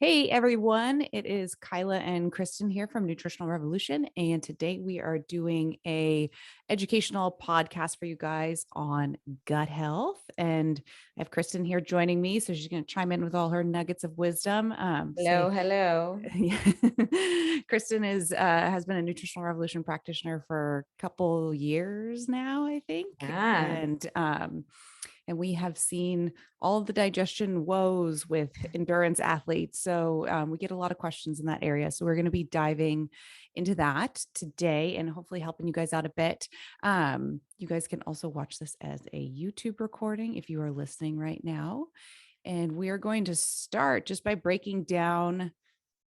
Hey everyone, it is Kyla and Kristin here from Nutritional Revolution, and today we are doing a educational podcast for you guys on gut health. And I have Kristin here joining me, so she's going to chime in with all her nuggets of wisdom. Hello, hello. Kristin is has been a Nutritional Revolution practitioner for a couple years now, I think, Ah, and we have seen all of the digestion woes with endurance athletes. So we get a lot of questions in that area. So we're going to be diving into that today and hopefully helping you guys out a bit. You guys can also watch this as a YouTube recording if you are listening right now. And we are going to start just by breaking down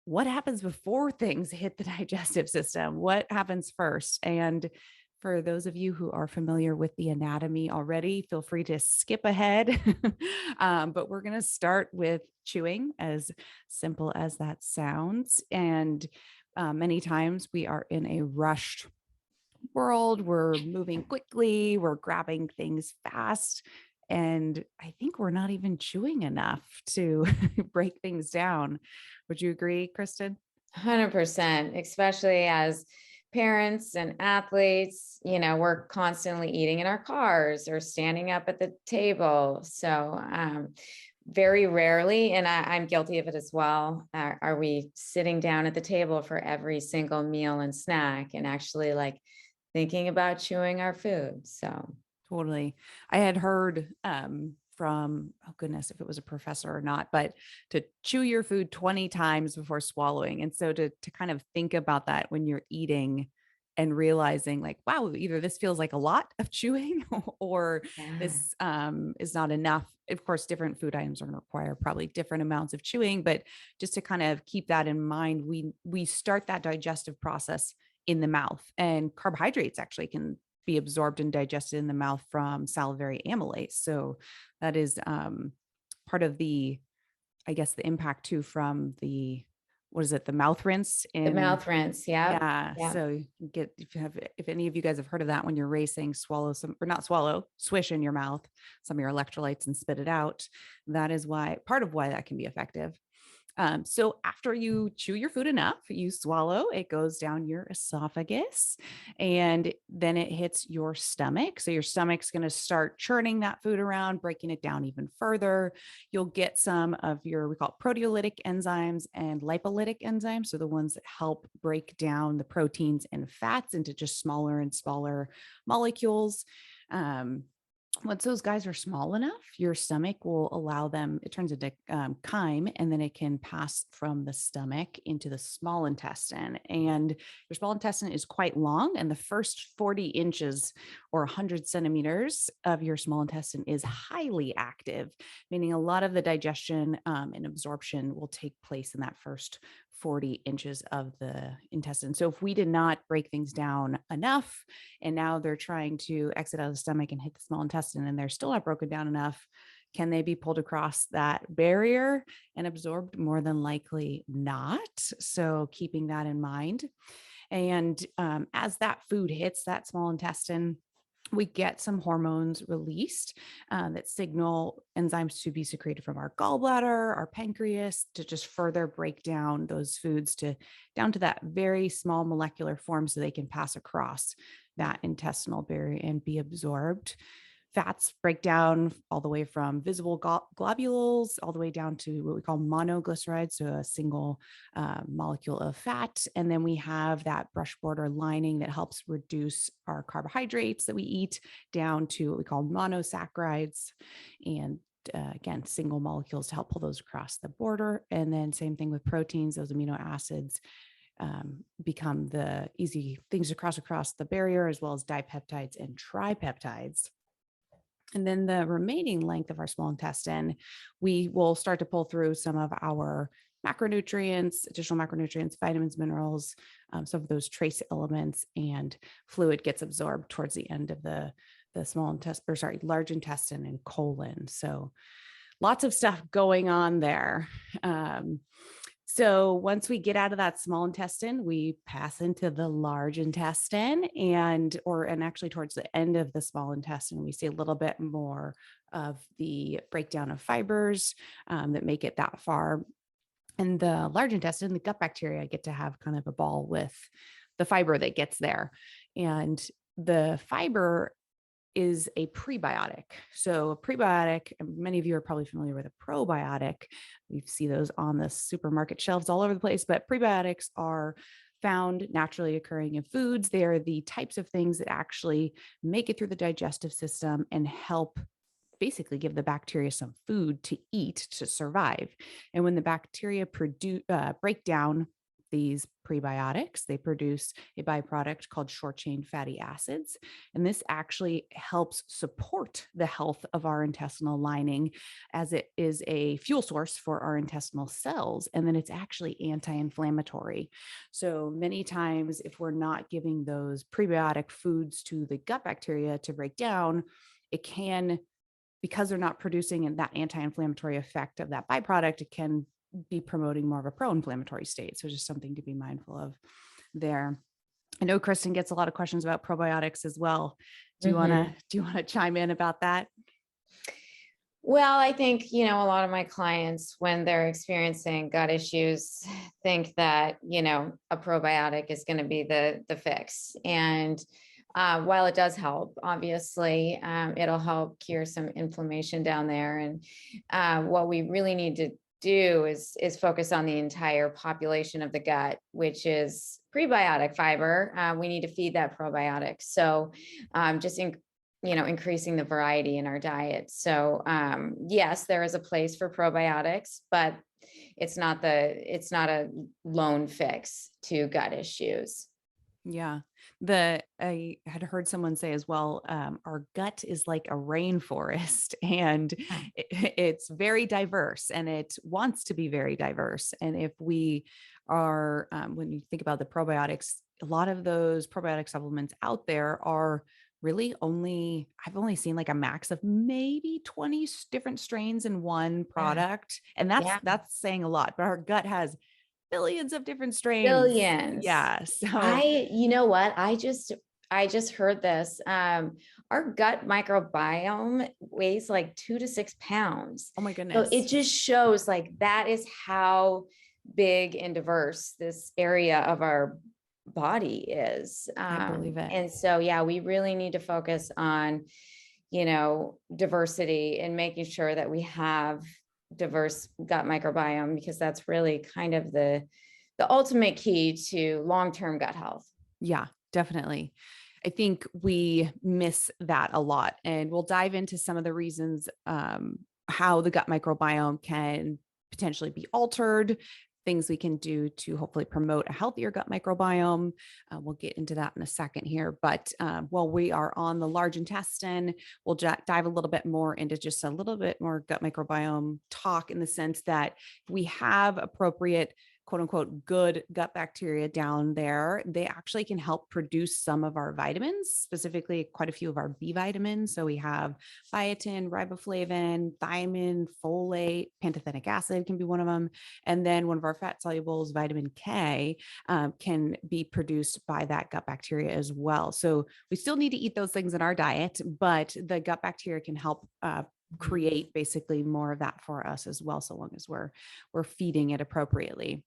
what happens before things hit the digestive system. What happens first? And for those of you who are familiar with the anatomy already, feel free to skip ahead. But we're going to start with chewing, as simple as that sounds. And many times we are in a rushed world. We're moving quickly, we're grabbing things fast. And I think we're not even chewing enough to break things down. Would you agree, Kristin? 100%, especially as parents and athletes, we're constantly eating in our cars or standing up at the table. So, very rarely, and I'm guilty of it as well, are we sitting down at the table for every single meal and snack and actually like thinking about chewing our food. So, Totally. I had heard from, oh goodness, if it was a professor or not, but to chew your food 20 times before swallowing. And so to kind of think about that when you're eating and realizing like, wow, either this feels like a lot of chewing or yeah. this is not enough. Of course, different food items are going to require probably different amounts of chewing, but just to kind of keep that in mind, we start that digestive process in the mouth, and carbohydrates actually can be absorbed and digested in the mouth from salivary amylase. So that is part of the, I guess, the impact too from the, what is it, the mouth rinse The in, mouth rinse. Yeah. yeah. Yeah. So you get, if any of you guys have heard of that, when you're racing, swallow some, or not swallow, swish in your mouth some of your electrolytes and spit it out. That is why, part of why that can be effective. So after you chew your food enough, you swallow, it goes down your esophagus and then it hits your stomach. So your stomach's going to start churning that food around, breaking it down even further. You'll get some of your, we call it proteolytic enzymes and lipolytic enzymes. So the ones that help break down the proteins and fats into just smaller and smaller molecules. Once those guys are small enough, your stomach will allow them, it turns into chyme, and then it can pass from the stomach into the small intestine. And your small intestine is quite long, and the first 40 inches or 100 centimeters of your small intestine is highly active, meaning a lot of the digestion and absorption will take place in that first 40 inches of the intestine. So if we did not break things down enough, and now they're trying to exit out of the stomach and hit the small intestine, and they're still not broken down enough, can they be pulled across that barrier and absorbed? More than likely not. So keeping that in mind. And as that food hits that small intestine, we get some hormones released that signal enzymes to be secreted from our gallbladder, our pancreas, to just further break down those foods to down to that very small molecular form so they can pass across that intestinal barrier and be absorbed. Fats break down all the way from visible globules all the way down to what we call monoglycerides, so a single molecule of fat. And then we have that brush border lining that helps reduce our carbohydrates that we eat down to what we call monosaccharides. And again, single molecules to help pull those across the border. And then same thing with proteins, those amino acids become the easy things to cross across the barrier, as well as dipeptides and tripeptides. And then the remaining length of our small intestine, we will start to pull through some of our macronutrients, additional macronutrients, vitamins, minerals, some of those trace elements, and fluid gets absorbed towards the end of the small intestine, or sorry, large intestine and colon. So lots of stuff going on there. So once we get out of that small intestine, we pass into the large intestine and actually towards the end of the small intestine, we see a little bit more of the breakdown of fibers that make it that far. And the large intestine, the gut bacteria, get to have kind of a ball with the fiber that gets there. And the fiber is a prebiotic. So a prebiotic, and many of you are probably familiar with a probiotic. You see those on the supermarket shelves all over the place, but prebiotics are found naturally occurring in foods. They are the types of things that actually make it through the digestive system and help basically give the bacteria some food to eat to survive. And when the bacteria break down these prebiotics, they produce a byproduct called short chain fatty acids. And this actually helps support the health of our intestinal lining, as it is a fuel source for our intestinal cells. And then it's actually anti-inflammatory. So many times, if we're not giving those prebiotic foods to the gut bacteria to break down, it can, because they're not producing that anti-inflammatory effect of that byproduct, it can be promoting more of a pro-inflammatory state. So just something to be mindful of there. I know Kristin gets a lot of questions about probiotics as well. Do you want to chime in about that? Well, I think, a lot of my clients, when they're experiencing gut issues, think that, a probiotic is going to be the fix. And while it does help, obviously, it'll help cure some inflammation down there. And what we really need to do is focus on the entire population of the gut, which is prebiotic fiber. We need to feed that probiotic. So just increasing the variety in our diet. So yes, there is a place for probiotics, but it's not a lone fix to gut issues. Yeah. I had heard someone say as well, our gut is like a rainforest, and it's very diverse, and it wants to be very diverse. And if we are, when you think about the probiotics, a lot of those probiotic supplements out there are really I've only seen like a max of maybe 20 different strains in one product. And that's saying a lot, but our gut has billions of different strains. Billions. Yeah. So you know what? I just heard this. Our gut microbiome weighs like 2 to 6 pounds. oh my goodness. So it just shows like that is how big and diverse this area of our body is. I believe it. And so, yeah, we really need to focus on, diversity and making sure that we have diverse gut microbiome, because that's really kind of the ultimate key to long-term gut health. Yeah, definitely. I think we miss that a lot, and we'll dive into some of the reasons how the gut microbiome can potentially be altered, things we can do to hopefully promote a healthier gut microbiome. We'll get into that in a second here. But while we are on the large intestine, we'll dive a little bit more into just a little bit more gut microbiome talk, in the sense that if we have appropriate, quote unquote, good gut bacteria down there, they actually can help produce some of our vitamins, specifically quite a few of our B vitamins. So we have biotin, riboflavin, thiamine, folate, pantothenic acid can be one of them. And then one of our fat solubles, vitamin K, can be produced by that gut bacteria as well. So we still need to eat those things in our diet, but the gut bacteria can help create basically more of that for us as well, so long as we're feeding it appropriately.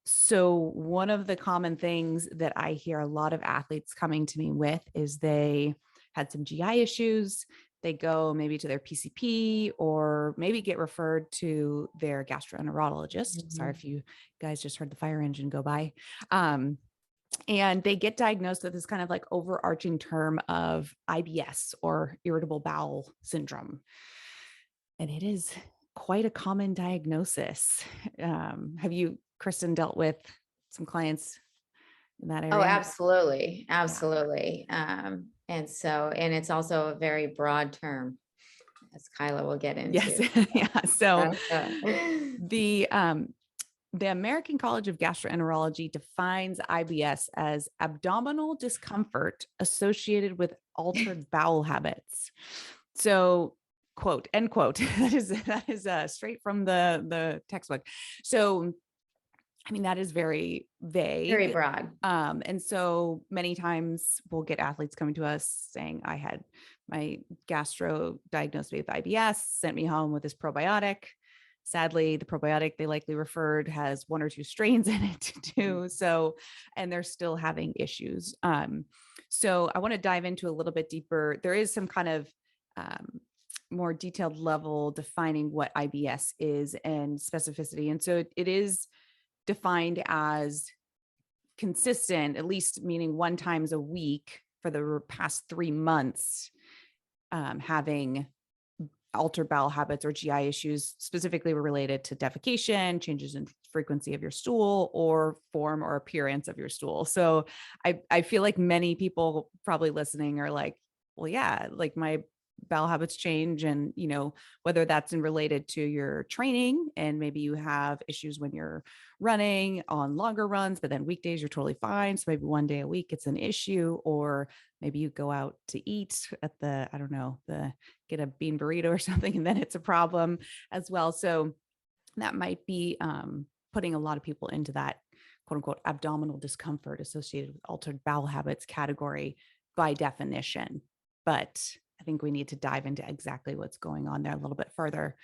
So one of the common things that I hear a lot of athletes coming to me with is they had some GI issues. They go maybe to their PCP, or maybe get referred to their gastroenterologist. Sorry if you guys just heard the fire engine go by. And they get diagnosed with this kind of like overarching term of IBS, or irritable bowel syndrome. And it is quite a common diagnosis. Have you, Kristin, dealt with some clients in that area? Oh, absolutely. Absolutely. Yeah. And it's also a very broad term, as Kyla will get into. Yes. Yeah. So the American College of Gastroenterology defines IBS as abdominal discomfort associated with altered bowel habits. So, quote, end quote, that is straight from the textbook. So, I mean, that is very vague, very broad. And so many times we'll get athletes coming to us saying, I had my gastro diagnosed me with IBS, sent me home with this probiotic. Sadly, the probiotic they likely referred has 1 or 2 strains in it too. So, and they're still having issues. So I want to dive into a little bit deeper. There is some kind of more detailed level defining what IBS is and specificity. And so it is defined as consistent, at least meaning 1 times a week for the past 3 months, having altered bowel habits or GI issues specifically related to defecation, changes in frequency of your stool, or form or appearance of your stool. So I feel like many people probably listening are like, well, yeah, like my bowel habits change. And, you know, whether that's in related to your training and maybe you have issues when you're running on longer runs, but then weekdays you're totally fine. So maybe 1 day a week it's an issue, or maybe you go out to eat at the, I don't know, get a bean burrito or something, and then it's a problem as well. So that might be putting a lot of people into that quote unquote abdominal discomfort associated with altered bowel habits category by definition. But I think we need to dive into exactly what's going on there a little bit further.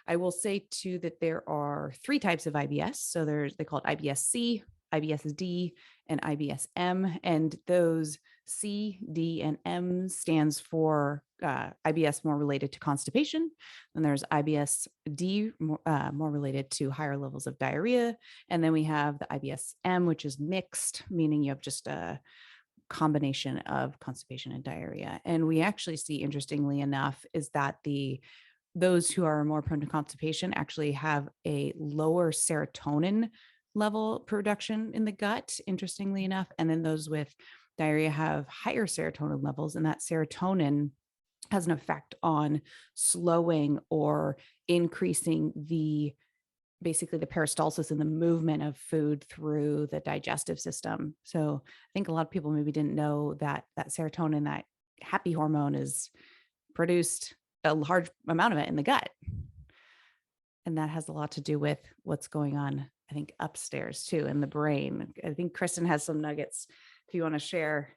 I will say too that there are 3 types of IBS. So they call it IBS-C, IBS-D, and IBS-M. And those C, D, and M stands for IBS more related to constipation. And there's IBS-D more related to higher levels of diarrhea. And then we have the IBS-M, which is mixed, meaning you have just a combination of constipation and diarrhea. And we actually see, interestingly enough, is that those who are more prone to constipation actually have a lower serotonin level production in the gut, interestingly enough. And then those with diarrhea have higher serotonin levels, and that serotonin has an effect on slowing or increasing basically the peristalsis and the movement of food through the digestive system. So I think a lot of people maybe didn't know that serotonin, that happy hormone, is produced a large amount of it in the gut. And that has a lot to do with what's going on, I think, upstairs too, in the brain. I think Kristin has some nuggets if you want to share.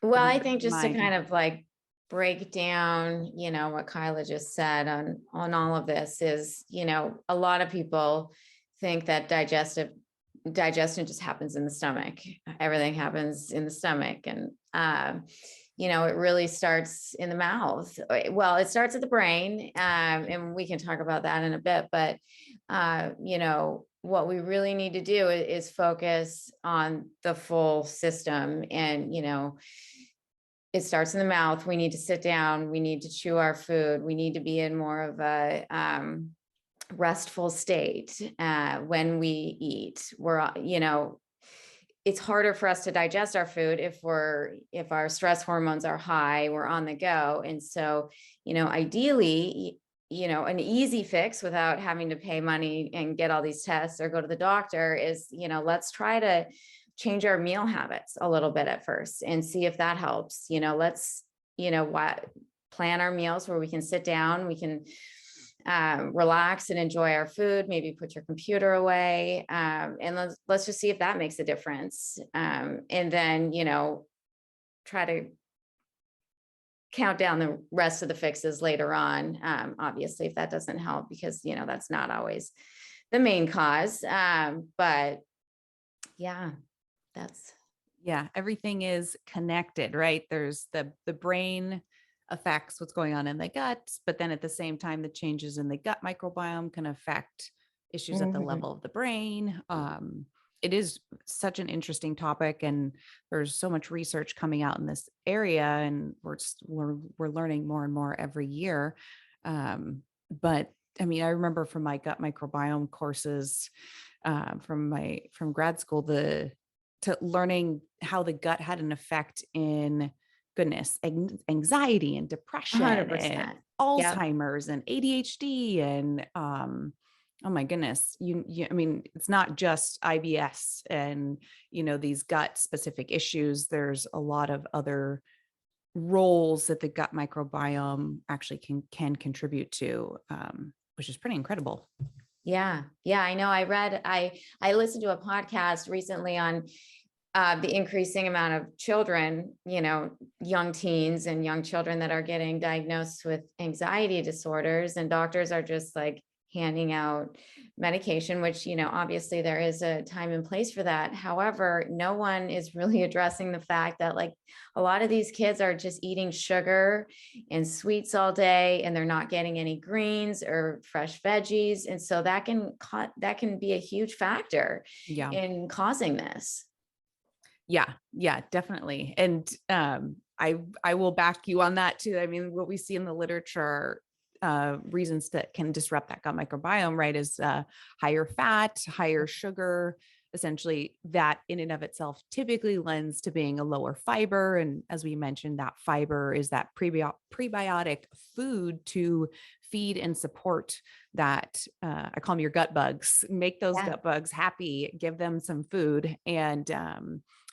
Well, I think just to kind of like break down, what Kyla just said on all of this is, a lot of people think that digestion just happens in the stomach. Everything happens in the stomach. And, it really starts in the mouth. Well, it starts at the brain. And we can talk about that in a bit, but, what we really need to do is focus on the full system. And, it starts in the mouth. We need to sit down. We need to chew our food. We need to be in more of a restful state when we eat. It's harder for us to digest our food if our stress hormones are high, we're on the go. And so, ideally, an easy fix without having to pay money and get all these tests or go to the doctor is, let's try to change our meal habits a little bit at first and see if that helps. Let's, plan our meals where we can sit down, we can relax and enjoy our food, maybe put your computer away. And let's just see if that makes a difference. And then, try to count down the rest of the fixes later on. Obviously, if that doesn't help, because, that's not always the main cause. But yeah. Everything is connected, right? There's the brain affects what's going on in the gut, but then at the same time, the changes in the gut microbiome can affect issues at the level of the brain. It is such an interesting topic, and there's so much research coming out in this area, and we're learning more and more every year. But I mean, I remember from my gut microbiome courses from grad school, to learning how the gut had an effect in anxiety and depression 100%. and Alzheimer's and ADHD and oh my goodness, I mean, it's not just IBS and these gut specific issues. There's a lot of other roles that the gut microbiome actually can contribute to, which is pretty incredible. Yeah. I know. I listened to a podcast recently on the increasing amount of children, young teens and young children that are getting diagnosed with anxiety disorders. And doctors are just like, handing out medication, which, obviously there is a time and place for that. However, no one is really addressing the fact that like a lot of these kids are just eating sugar and sweets all day, and they're not getting any greens or fresh veggies. And so that can be a huge factor Yeah. in causing this. Yeah, definitely. And I will back you on that too. I mean, what we see in the literature, reasons that can disrupt that gut microbiome, right, is higher fat, higher sugar. Essentially, that in and of itself typically lends to being a lower fiber. And as we mentioned, that fiber is that prebiotic food to feed and support that. I call them your gut bugs. Make those gut bugs happy, give them some food, and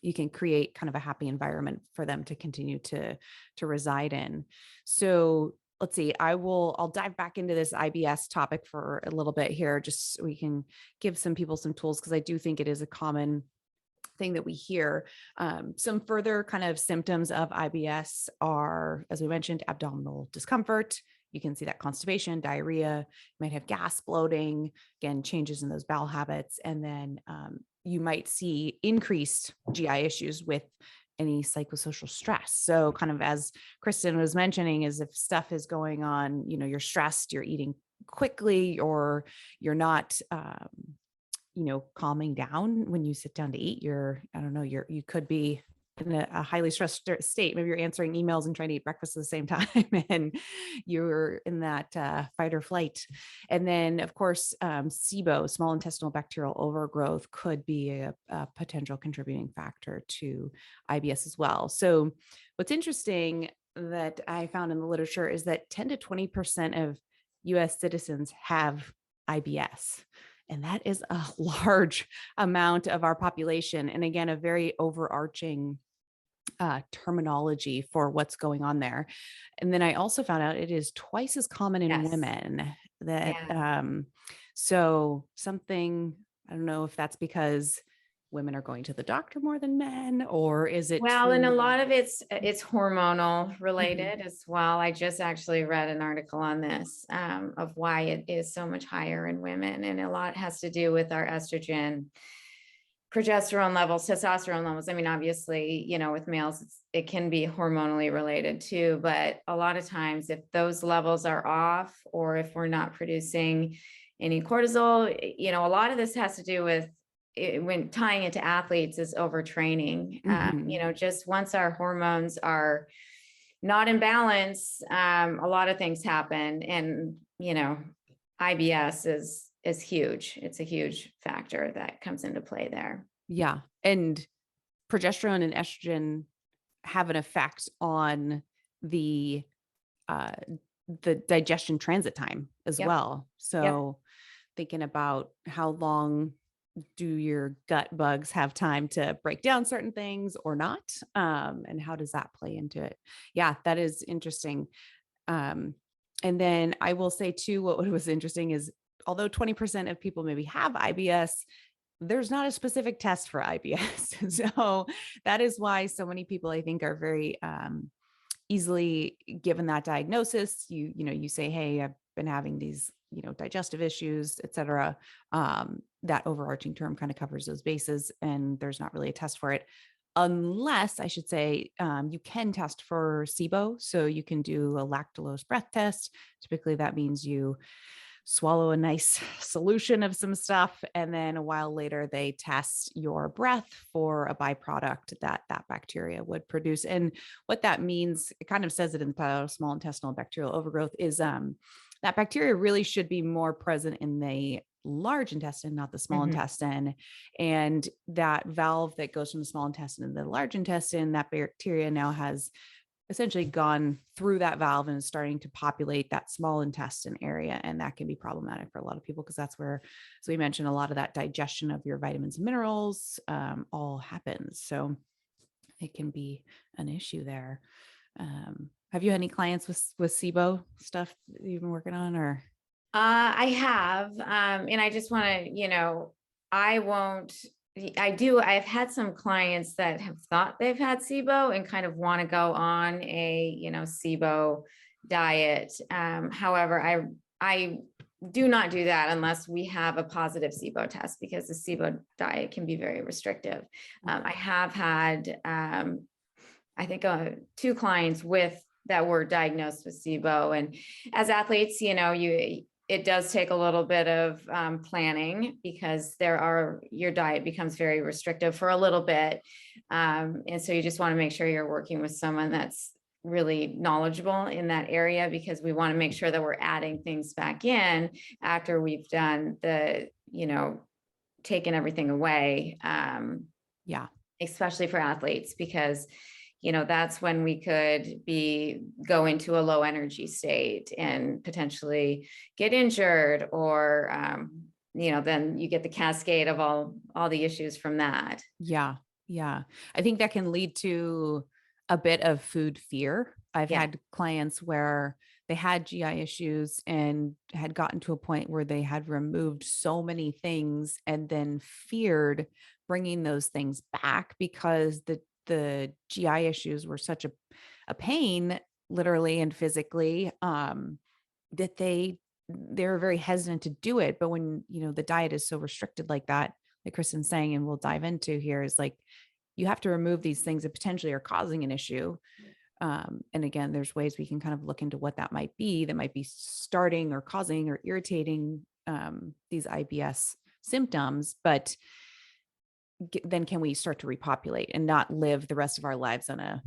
you can create kind of a happy environment for them to continue to reside in. So let's see, I'll dive back into this IBS topic for a little bit here, just so we can give some people some tools, because I do think it is a common thing that we hear. Some further kind of symptoms of IBS are, as we mentioned, abdominal discomfort. You can see that constipation, diarrhea, you might have gas, bloating, again, changes in those bowel habits. And then you might see increased GI issues with any psychosocial stress. So kind of as Kristin was mentioning, is if stuff is going on, you're stressed, you're eating quickly, or you're not, calming down when you sit down to eat, you could be in a highly stressed state. Maybe you're answering emails and trying to eat breakfast at the same time, and you're in that fight or flight. And then of course, SIBO, small intestinal bacterial overgrowth, could be a potential contributing factor to IBS as well. So what's interesting that I found in the literature is that 10 to 20% of US citizens have IBS. And that is a large amount of our population. And again, a very overarching terminology for what's going on there. And then I also found out it is twice as common in women so something, I don't know if that's because women are going to the doctor more than men, or is it and a lot of it's hormonal related as well. I just actually read an article on this, of why it is so much higher in women, and a lot has to do with our estrogen, progesterone levels, testosterone levels. I mean, obviously, with males, it can be hormonally related too, but a lot of times if those levels are off, or if we're not producing any cortisol, a lot of this has to do with when tying it to athletes is overtraining. Just once our hormones are not in balance, a lot of things happen, and, IBS is huge. It's a huge factor that comes into play there. Yeah. And progesterone and estrogen have an effect on the digestion transit time as well. So thinking about how long do your gut bugs have time to break down certain things or not? And how does that play into it? Yeah, that is interesting. And then I will say too, what was interesting is, although 20% of people maybe have IBS, there's not a specific test for IBS. So that is why so many people, I think, are very easily given that diagnosis. You say, hey, I've been having these, digestive issues, et cetera. That overarching term kind of covers those bases, and there's not really a test for it. Unless, I should say, you can test for SIBO. So you can do a lactulose breath test. Typically that means you swallow a nice solution of some stuff, and then a while later they test your breath for a byproduct that bacteria would produce. And what that means, it kind of says it in the title, small intestinal bacterial overgrowth, is that bacteria really should be more present in the large intestine, not the small intestine. And that valve that goes from the small intestine to the large intestine, that bacteria now has essentially gone through that valve and is starting to populate that small intestine area. And that can be problematic for a lot of people, because that's where, as we mentioned, a lot of that digestion of your vitamins and minerals all happens. So it can be an issue there. Have you had any clients with SIBO stuff that you've been working on, or? I have, and I just want to, I've had some clients that have thought they've had SIBO and kind of want to go on a, SIBO diet. However, I do not do that unless we have a positive Sibo test, because the Sibo diet can be very restrictive. I have had, I think, 2 clients that were diagnosed with Sibo, and as athletes, it does take a little bit of planning, because your diet becomes very restrictive for a little bit. And so you just want to make sure you're working with someone that's really knowledgeable in that area, because we want to make sure that we're adding things back in after we've done taken everything away. Yeah. Especially for athletes, because that's when we could go into a low energy state and potentially get injured, or then you get the cascade of all the issues from that. Yeah. Yeah. I think that can lead to a bit of food fear. I've Yeah. had clients where they had GI issues and had gotten to a point where they had removed so many things and then feared bringing those things back, because the GI issues were such a pain, literally and physically, that they're very hesitant to do it. But when, the diet is so restricted like that, like Kristin's saying, and we'll dive into here, is like, you have to remove these things that potentially are causing an issue. And again, there's ways we can kind of look into what that might be starting or causing or irritating these IBS symptoms. But then can we start to repopulate and not live the rest of our lives on a,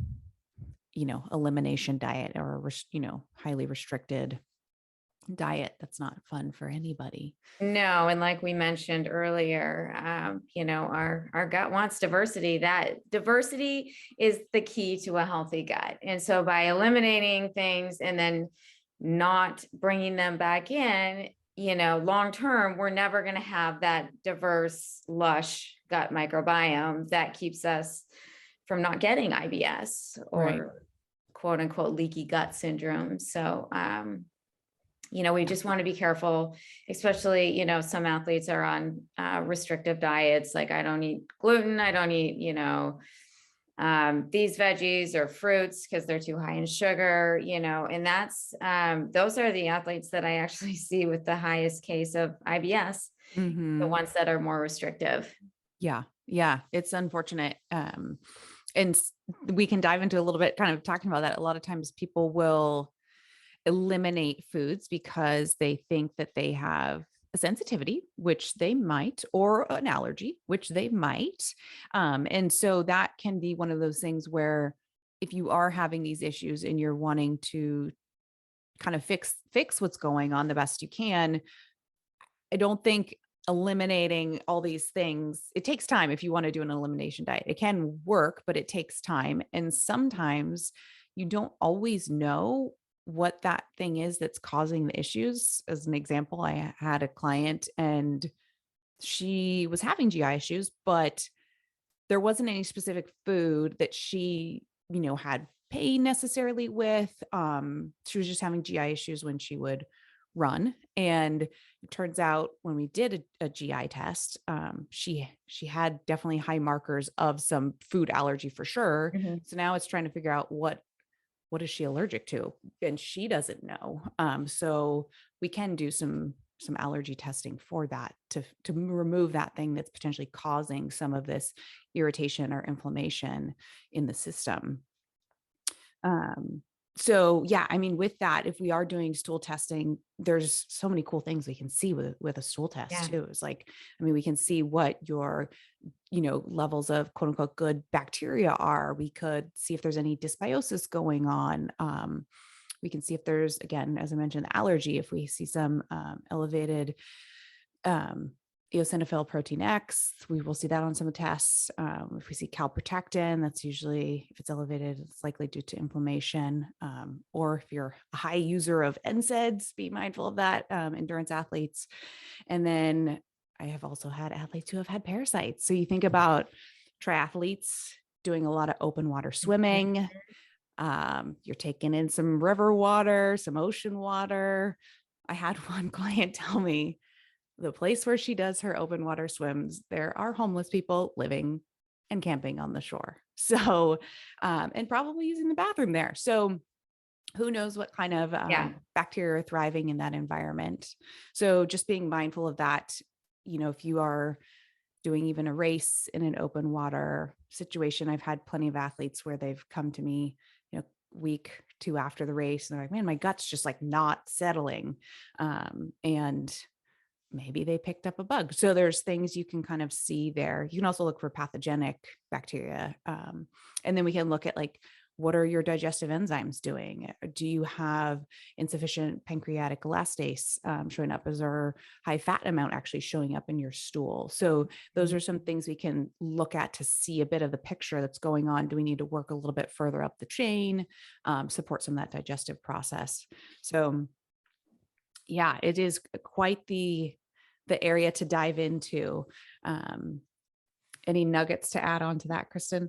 elimination diet, or, highly restricted diet? That's not fun for anybody. No, and like we mentioned earlier, our gut wants diversity. That diversity is the key to a healthy gut. And so by eliminating things and then not bringing them back in, long term, we're never going to have that diverse, lush gut microbiome that keeps us from not getting IBS or Right. quote unquote leaky gut syndrome. So, we just want to be careful, especially, some athletes are on restrictive diets. Like, I don't eat gluten. I don't eat, these veggies or fruits because they're too high in sugar, and those are the athletes that I actually see with the highest case of IBS, the ones that are more restrictive. Yeah. Yeah. It's unfortunate. And we can dive into a little bit kind of talking about that. A lot of times people will eliminate foods because they think that they have a sensitivity, which they might, or an allergy, which they might. And so that can be one of those things where if you are having these issues and you're wanting to kind of fix what's going on the best you can, I don't think eliminating all these things, it takes time. If you want to do an elimination diet, it can work, but it takes time. And sometimes you don't always know what that thing is that's causing the issues. As an example, I had a client and she was having GI issues, but there wasn't any specific food that she, had pain necessarily with. She was just having GI issues when she would run. And it turns out when we did a GI test, she had definitely high markers of some food allergy for sure. Mm-hmm. So now it's trying to figure out what is she allergic to? And she doesn't know. So we can do some allergy testing for that to remove that thing that's potentially causing some of this irritation or inflammation in the system. So yeah, I mean, with that, if we are doing stool testing, there's so many cool things we can see with a stool test too. It's like, I mean, we can see what your, levels of quote unquote good bacteria are. We could see if there's any dysbiosis going on. We can see if there's, again, as I mentioned, allergy, if we see some elevated eosinophil protein X, we will see that on some of the tests. If we see calprotectin, that's usually, if it's elevated, it's likely due to inflammation. Or if you're a high user of NSAIDs, be mindful of that, endurance athletes. And then I have also had athletes who have had parasites. So you think about triathletes doing a lot of open water swimming. You're taking in some river water, some ocean water. I had one client tell me, the place where she does her open water swims, there are homeless people living and camping on the shore. So, and probably using the bathroom there. So who knows what kind of Yeah. bacteria are thriving in that environment. So just being mindful of that, if you are doing even a race in an open water situation, I've had plenty of athletes where they've come to me, week 2 after the race, and they're like, man, my gut's just like not settling. And maybe they picked up a bug. So there's things you can kind of see there. You can also look for pathogenic bacteria. And then we can look at like, what are your digestive enzymes doing? Do you have insufficient pancreatic elastase showing up? Is there high fat amount actually showing up in your stool? So those are some things we can look at to see a bit of the picture that's going on. Do we need to work a little bit further up the chain, support some of that digestive process? So yeah, it is quite the area to dive into. Any nuggets to add on to that, Kristin?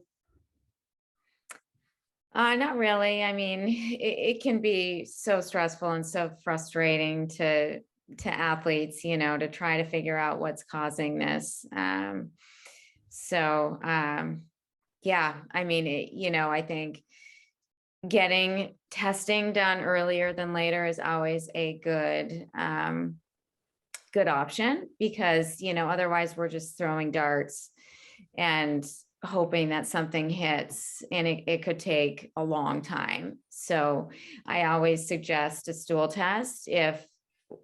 Not really. I mean, it can be so stressful and so frustrating to athletes, to try to figure out what's causing this. So yeah, I mean, I think getting testing done earlier than later is always a good option, because otherwise we're just throwing darts and hoping that something hits, and it could take a long time. So I always suggest a stool test if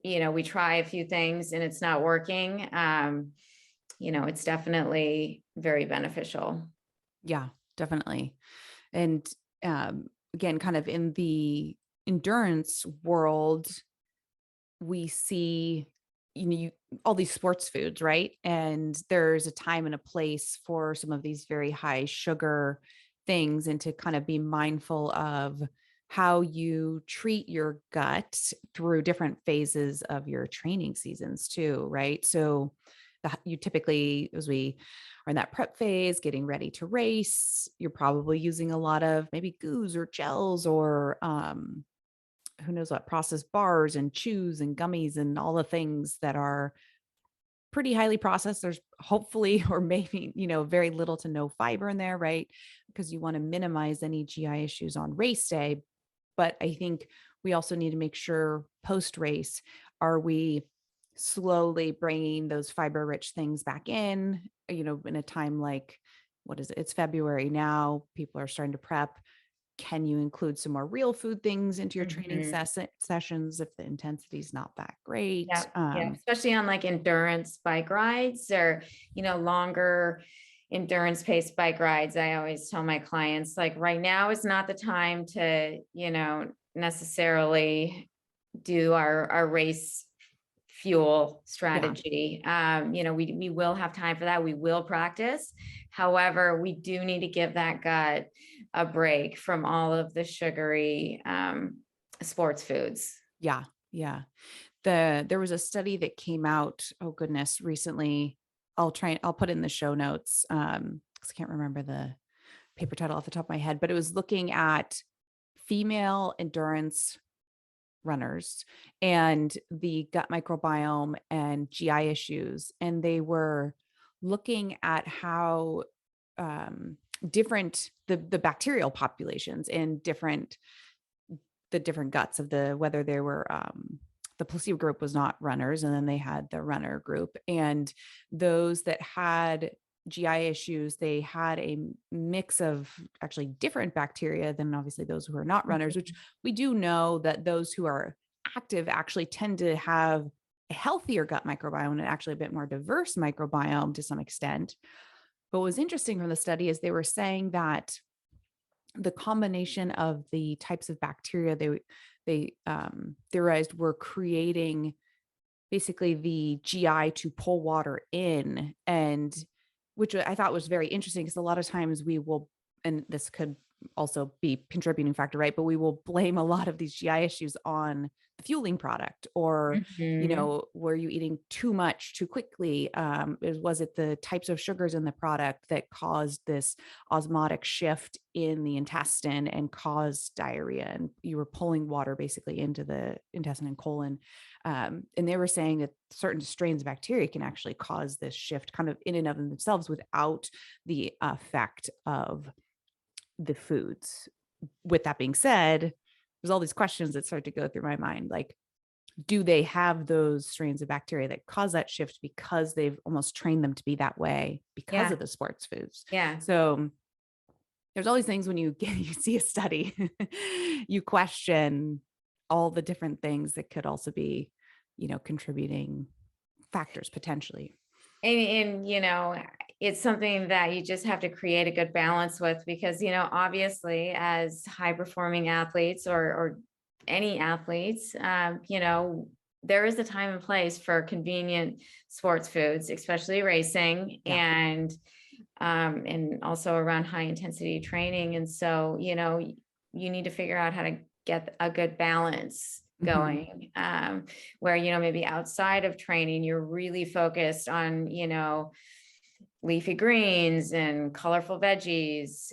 we try a few things and it's not working. It's definitely very beneficial. Yeah, definitely. And again, kind of in the endurance world, we see all these sports foods, right? And there's a time and a place for some of these very high sugar things, and to kind of be mindful of how you treat your gut through different phases of your training seasons too, right? So you typically, as we are in that prep phase, getting ready to race, you're probably using a lot of maybe goos or gels or who knows what, processed bars and chews and gummies and all the things that are pretty highly processed. There's hopefully, or maybe, very little to no fiber in there, right? Because you want to minimize any GI issues on race day. But I think we also need to make sure post race, are we slowly bringing those fiber rich things back in, in a time like, what is it? It's February now. People are starting to prep. Can you include some more real food things into your training sessions if the intensity is not that great? Yeah, especially on like endurance bike rides, or longer endurance paced bike rides. I always tell my clients, like, right now is not the time to necessarily do our race fuel strategy. We will have time for that. We will practice. However, we do need to give that gut a break from all of the sugary sports foods. Yeah. Yeah. There was a study that came out, oh goodness, recently. I'll put in the show notes. Cause I can't remember the paper title off the top of my head, but it was looking at female endurance runners and the gut microbiome and GI issues. And they were looking at how different the bacterial populations in the different guts of whether they were the placebo group was not runners, and then they had the runner group, and those that had GI issues, they had a mix of actually different bacteria than obviously those who are not runners, which we do know that those who are active actually tend to have a healthier gut microbiome and actually a bit more diverse microbiome to some extent. But what was interesting from the study is they were saying that the combination of the types of bacteria they theorized were creating basically the GI to pull water in, and which I thought was very interesting, because a lot of times we will, and this could also be contributing factor, right? But we will blame a lot of these GI issues on the fueling product, or, were you eating too much too quickly? Was it the types of sugars in the product that caused this osmotic shift in the intestine and caused diarrhea? And you were pulling water basically into the intestine and colon. And they were saying that certain strains of bacteria can actually cause this shift kind of in and of themselves without the effect of the foods. With that being said, there's all these questions that start to go through my mind. Like, do they have those strains of bacteria that cause that shift because they've almost trained them to be that way because Yeah. of the sports foods? Yeah. So there's all these things when you see a study, you question all the different things that could also be, contributing factors potentially. And, it's something that you just have to create a good balance with, because, obviously as high performing athletes or any athletes, there is a time and place for convenient sports foods, especially racing. Yeah. And also around high intensity training. And so, you need to figure out how to get a good balance going, where, maybe outside of training, you're really focused on, leafy greens and colorful veggies,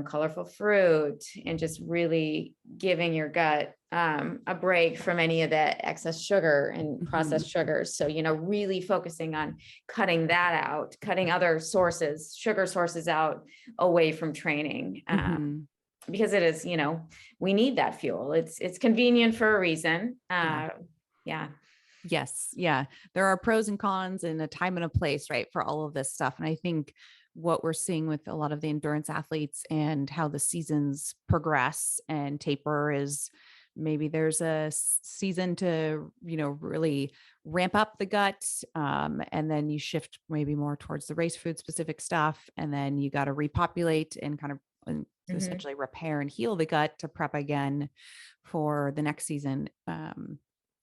colorful fruit, and just really giving your gut a break from any of that excess sugar and processed sugars. So, really focusing on cutting that out, cutting other sugar sources out away from training. Because it is, we need that fuel. It's convenient for a reason. Yeah. Yes. Yeah. There are pros and cons and a time and a place, right, for all of this stuff. And I think what we're seeing with a lot of the endurance athletes and how the seasons progress and taper is maybe there's a season to, really ramp up the gut. And then you shift maybe more towards the race food specific stuff. And then you got to repopulate and kind of essentially repair and heal the gut to prep again for the next season.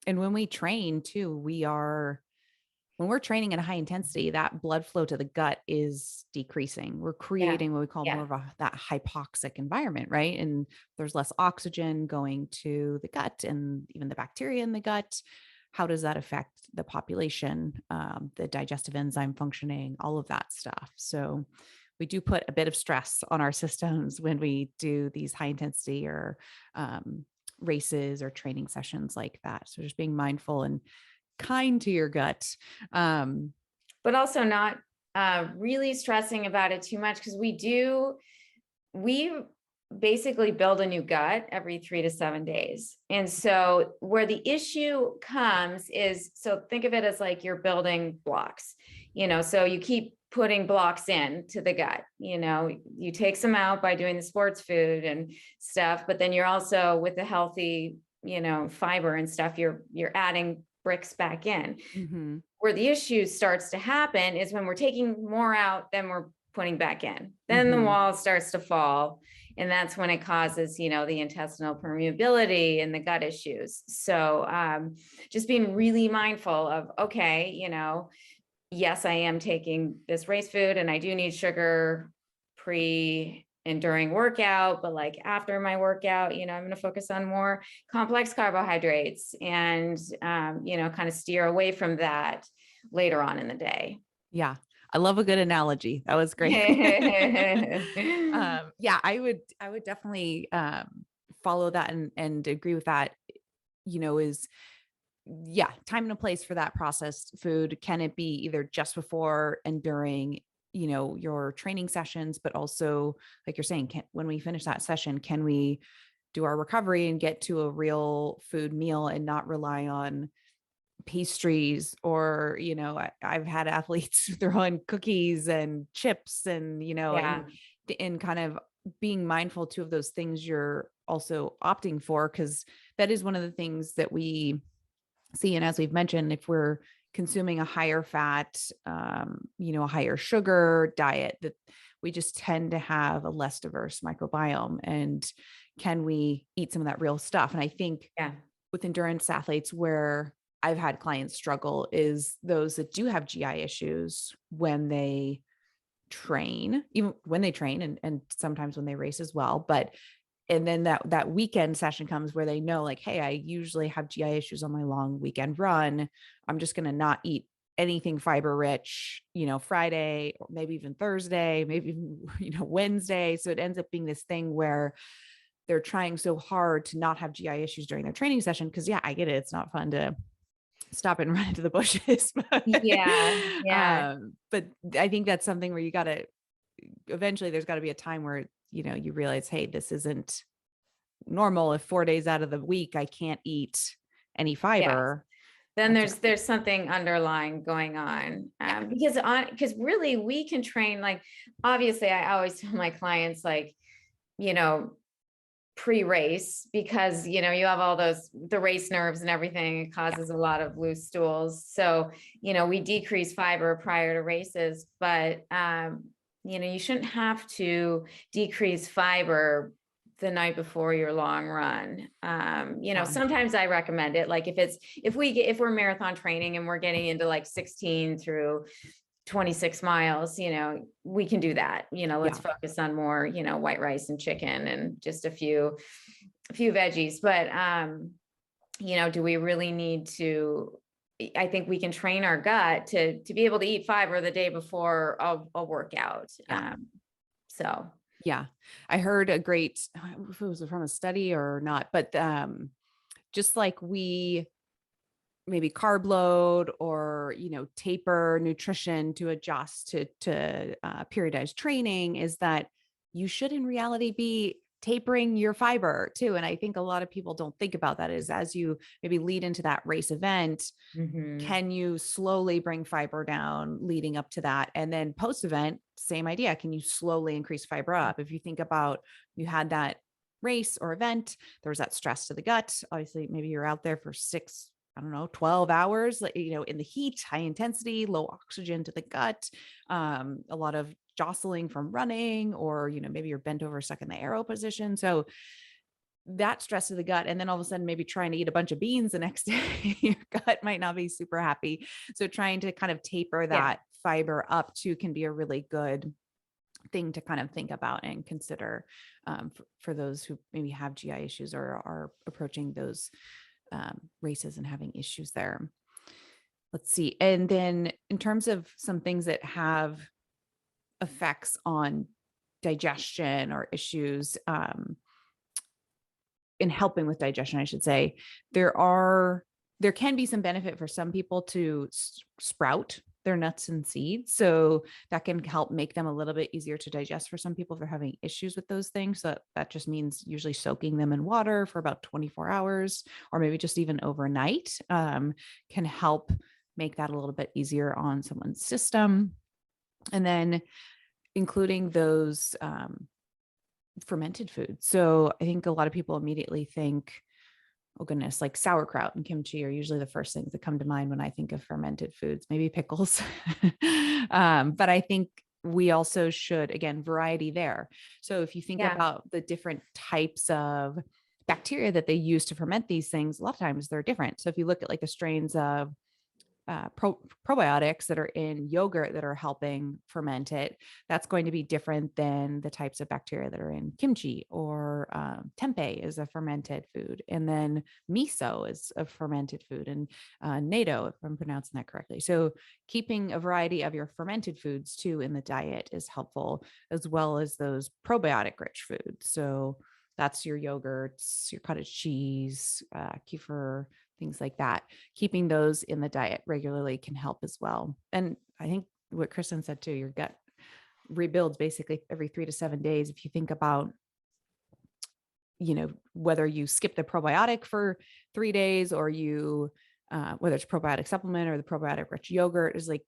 And when we train too, when we're training at a high intensity, that blood flow to the gut is decreasing. We're creating what we call more of that hypoxic environment, right? And there's less oxygen going to the gut and even the bacteria in the gut. How does that affect the population, the digestive enzyme functioning, all of that stuff? So we do put a bit of stress on our systems when we do these high intensity or races or training sessions like that. So just being mindful and kind to your gut. But also not really stressing about it too much, because we basically build a new gut every 3 to 7 days. And so where the issue comes is, so think of it as like you're building blocks, so you keep putting blocks in to the gut, you take some out by doing the sports food and stuff, but then you're also with the healthy, fiber and stuff, you're adding bricks back in. Where the issue starts to happen is when we're taking more out than we're putting back in, then the wall starts to fall. And that's when it causes, the intestinal permeability and the gut issues. So just being really mindful of, okay, yes, I am taking this race food and I do need sugar pre and during workout, but like after my workout, I'm going to focus on more complex carbohydrates and, kind of steer away from that later on in the day. Yeah. I love a good analogy. That was great. Yeah, I would definitely follow that and agree with that, time and a place for that processed food. Can it be either just before and during, your training sessions, but also like you're saying, when we finish that session, can we do our recovery and get to a real food meal and not rely on pastries or, I've had athletes throw in cookies and chips and, and kind of being mindful too of those things you're also opting for, because that is one of the things that we see. And as we've mentioned, if we're consuming a higher fat, a higher sugar diet, that we just tend to have a less diverse microbiome. And can we eat some of that real stuff? And I think with endurance athletes, where I've had clients struggle is those that do have GI issues when they train, even when they train and sometimes when they race as well. And then that weekend session comes where they know like, hey, I usually have GI issues on my long weekend run. I'm just going to not eat anything fiber rich, Friday, or maybe even Thursday, maybe even, Wednesday. So it ends up being this thing where they're trying so hard to not have GI issues during their training session. Cause I get it. It's not fun to stop and run into the bushes. But I think that's something where eventually there's got to be a time where, you realize, hey, this isn't normal if 4 days out of the week I can't eat any Yeah. fiber. Then That's there's something underlying going on. Because really we can train, like, obviously I always tell my clients, like, you know, pre-race, because, you know, you have all the race nerves and everything. It causes a lot of loose stools. So, you know, we decrease fiber prior to races, but, you know, you shouldn't have to decrease fiber the night before your long run. You know, sometimes I recommend it. Like if we're marathon training and we're getting into like 16 through 26 miles, you know, we can do that. You know, let's focus on more, you know, white rice and chicken and just a few veggies. But, you know, do we really need to, I think we can train our gut to be able to eat fiber the day before a workout. So. Yeah. I heard a great, I don't know if it was from a study or not, but, just like we maybe carb load or, you know, taper nutrition to adjust to periodized training, is that you should in reality be tapering your fiber too. And I think a lot of people don't think about that, is as you maybe lead into that race event, can you slowly bring fiber down leading up to that? And then post event, same idea. Can you slowly increase fiber up? If you think about, you had that race or event, there was that stress to the gut. Obviously, maybe you're out there for 12 hours, like, you know, in the heat, high intensity, low oxygen to the gut, a lot of jostling from running, or, you know, maybe you're bent over, stuck in the arrow position. So that stress to the gut, and then all of a sudden, maybe trying to eat a bunch of beans the next day, your gut might not be super happy. So trying to kind of taper that fiber up too can be a really good thing to kind of think about and consider, for those who maybe have GI issues or are approaching those races and having issues there. Let's see. And then in terms of some things that have effects on digestion or issues, in helping with digestion, I should say, there can be some benefit for some people to sprout their nuts and seeds. So that can help make them a little bit easier to digest for some people if they're having issues with those things. So that just means usually soaking them in water for about 24 hours, or maybe just even overnight, can help make that a little bit easier on someone's system. And then including those fermented foods. So I think a lot of people immediately think, oh goodness, like sauerkraut and kimchi are usually the first things that come to mind when I think of fermented foods, maybe pickles. But I think we also should, again, variety there. So if you think about the different types of bacteria that they use to ferment these things, a lot of times they're different. So if you look at like the strains of probiotics that are in yogurt that are helping ferment it, that's going to be different than the types of bacteria that are in kimchi, or tempeh is a fermented food. And then miso is a fermented food, and natto, if I'm pronouncing that correctly. So keeping a variety of your fermented foods too in the diet is helpful, as well as those probiotic rich foods. So that's your yogurts, your cottage cheese, kefir, things like that. Keeping those in the diet regularly can help as well. And I think what Kristin said too, your gut rebuilds basically every 3 to 7 days. If you think about, you know, whether you skip the probiotic for 3 days, or you, whether it's probiotic supplement or the probiotic rich yogurt, is like,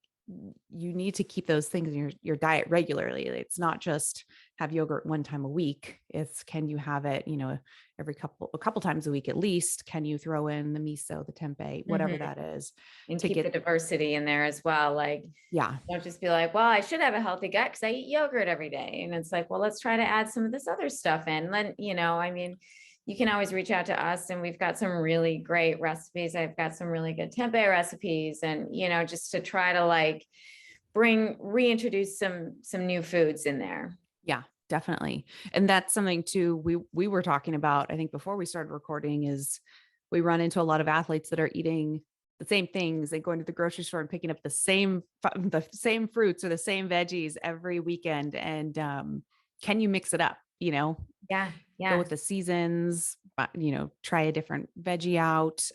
you need to keep those things in your diet regularly. It's not just have yogurt one time a week. It's, can you have it, you know, a couple times a week at least? Can you throw in the miso, the tempeh, whatever that is, and to keep get the diversity in there as well. Like, don't just be like, well, I should have a healthy gut because I eat yogurt every day. And it's like, well, let's try to add some of this other stuff in. Then, you know, I mean, you can always reach out to us, and we've got some really great recipes. I've got some really good tempeh recipes, and, you know, just to try to like reintroduce some new foods in there. Yeah, definitely. And that's something too, we were talking about, I think before we started recording, is we run into a lot of athletes that are eating the same things and going to the grocery store and picking up the same fruits or the same veggies every weekend. And can you mix it up? You know, go with the seasons, you know, try a different veggie out.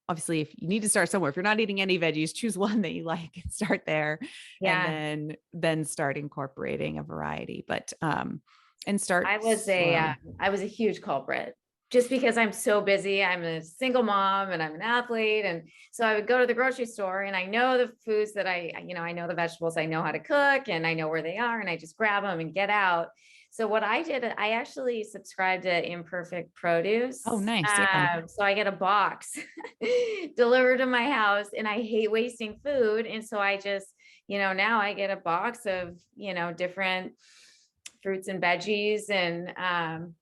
Obviously, if you need to start somewhere, if you're not eating any veggies, choose one that you like and start there, and then start incorporating a variety. But and start. I was a huge culprit just because I'm so busy, I'm a single mom and I'm an athlete. And so I would go to the grocery store and I know the foods that I know the vegetables I know how to cook and I know where they are and I just grab them and get out. So what I did, I actually subscribed to Imperfect Produce. Oh, nice. Yeah. So I get a box delivered to my house and I hate wasting food. And so I just, now I get a box of, different fruits and veggies. And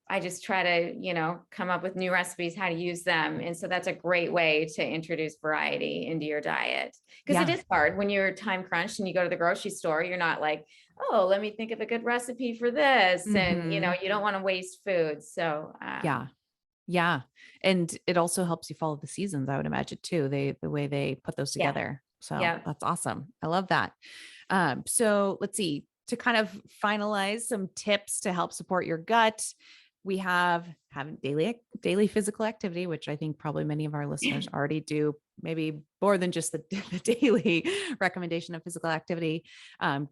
I just try to, come up with new recipes, how to use them. And so that's a great way to introduce variety into your diet. Because it is hard when you're time crunched and you go to the grocery store, you're not like, oh, let me think of a good recipe for this. And, you don't want to waste food. So yeah. And it also helps you follow the seasons, I would imagine too, the way they put those together. So that's awesome. I love that. So let's see, to kind of finalize some tips to help support your gut, we have having daily physical activity, which I think probably many of our listeners already do, maybe more than just the daily recommendation of physical activity,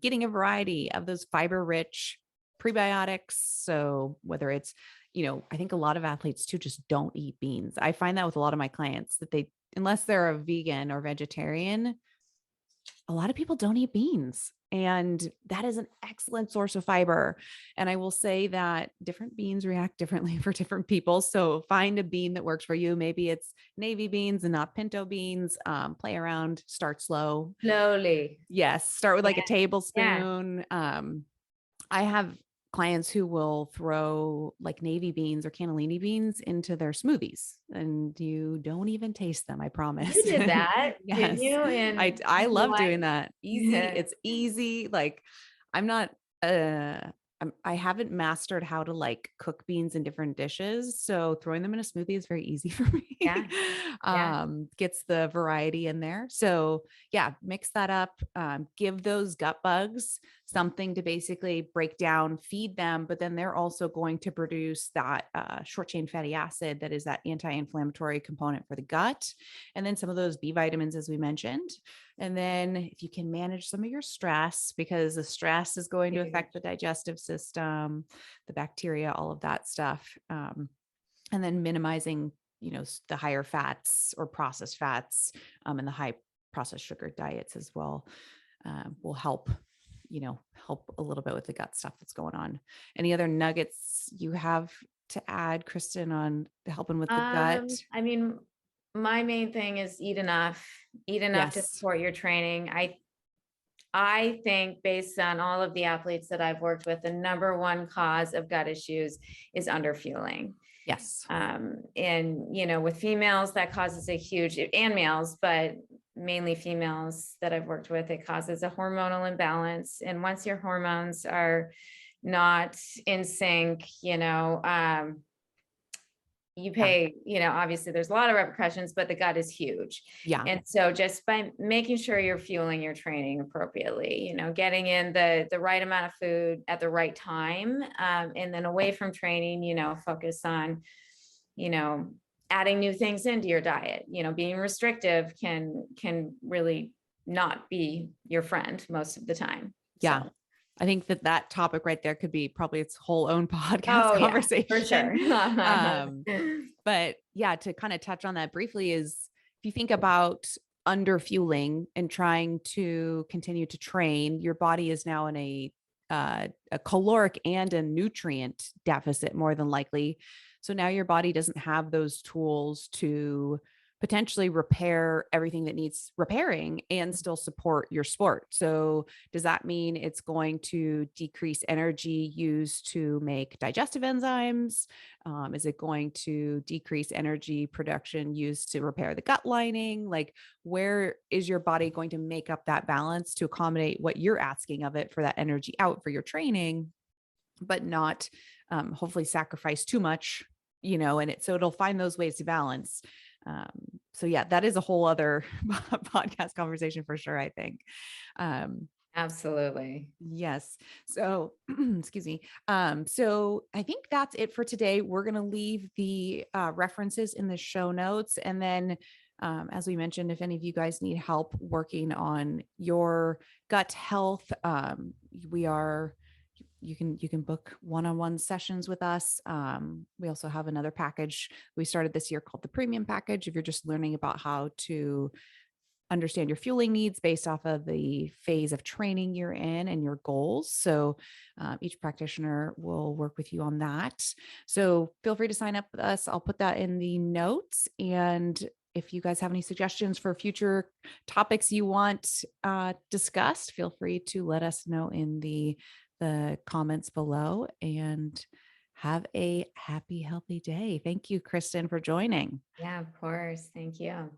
getting a variety of those fiber-rich prebiotics. So whether it's, I think a lot of athletes too just don't eat beans. I find that with a lot of my clients that unless they're a vegan or vegetarian, a lot of people don't eat beans. And that is an excellent source of fiber. And I will say that different beans react differently for different people. So find a bean that works for you. Maybe it's navy beans and not pinto beans. Play around, start slowly. Yes. Start with like a tablespoon. I have clients who will throw like navy beans or cannellini beans into their smoothies and you don't even taste them. I promise. You did that, yes. didn't you? And I love doing that. Easy. It's easy. Like I'm not, I haven't mastered how to like cook beans in different dishes. So throwing them in a smoothie is very easy for me. Gets the variety in there. So mix that up, give those gut bugs something to basically break down, feed them, but then they're also going to produce that short chain fatty acid that is that anti-inflammatory component for the gut. And then some of those B vitamins, as we mentioned. And then if you can manage some of your stress, because the stress is going to affect the digestive system, the bacteria, all of that stuff. And then minimizing, the higher fats or processed fats and the high processed sugar diets as well will help a little bit with the gut stuff that's going on. Any other nuggets you have to add, Kristin, on helping with the gut? I mean, my main thing is eat enough to support your training. I think based on all of the athletes that I've worked with, the number one cause of gut issues is underfueling. Yes. And, with females, that causes a huge, and males, but mainly females that I've worked with, it causes a hormonal imbalance. And once your hormones are not in sync, you pay, obviously there's a lot of repercussions, but the gut is huge. Yeah. And so just by making sure you're fueling your training appropriately, getting in the right amount of food at the right time, and then away from training, focus on, adding new things into your diet. Being restrictive can really not be your friend most of the time. Yeah. So. I think that topic right there could be probably its whole own podcast conversation. For sure. But to kind of touch on that briefly is if you think about underfueling and trying to continue to train, your body is now in a caloric and a nutrient deficit more than likely. So now your body doesn't have those tools to potentially repair everything that needs repairing and still support your sport. So does that mean it's going to decrease energy used to make digestive enzymes? Is it going to decrease energy production used to repair the gut lining? Like, where is your body going to make up that balance to accommodate what you're asking of it for that energy out for your training, but not hopefully sacrifice too much, so it'll find those ways to balance. So that is a whole other podcast conversation for sure, I think. Absolutely. Yes. So, excuse me. So I think that's it for today. We're going to leave the references in the show notes. And then, as we mentioned, if any of you guys need help working on your gut health, we are you can book one-on-one sessions with us. We also have another package we started this year called the premium package. If you're just learning about how to understand your fueling needs based off of the phase of training you're in and your goals. So each practitioner will work with you on that. So feel free to sign up with us. I'll put that in the notes. And if you guys have any suggestions for future topics you want discussed, feel free to let us know in the comments below. And have a happy, healthy day. Thank you, Kristin, for joining. Yeah, of course. Thank you.